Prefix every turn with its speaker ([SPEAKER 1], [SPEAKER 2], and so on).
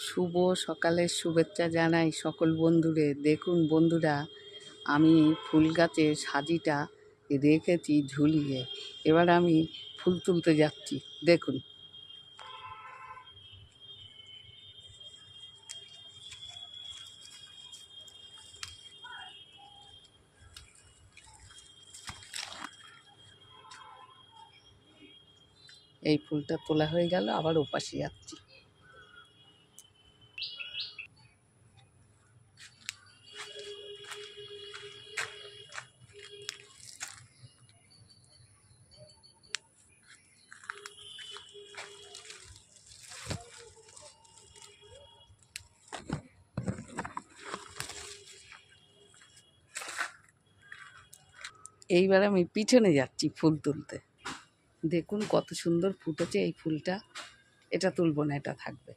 [SPEAKER 1] শুভ সকালের শুভেচ্ছা জানাই সকল বন্ধুরে। দেখুন বন্ধুরা, আমি ফুল গাছের সাজিটা রেখেছি ঝুলিয়ে। এবার আমি ফুল তুলতে যাচ্ছি, দেখুন। এই ফুলটা তোলা হয়ে গেল, আবার ওপাশে যাচ্ছি। এইবার আমি পিছনে যাচ্ছি ফুল তুলতে। দেখুন কত সুন্দর ফুটেছে এই ফুলটা। এটা তুলব না, এটা থাকবে।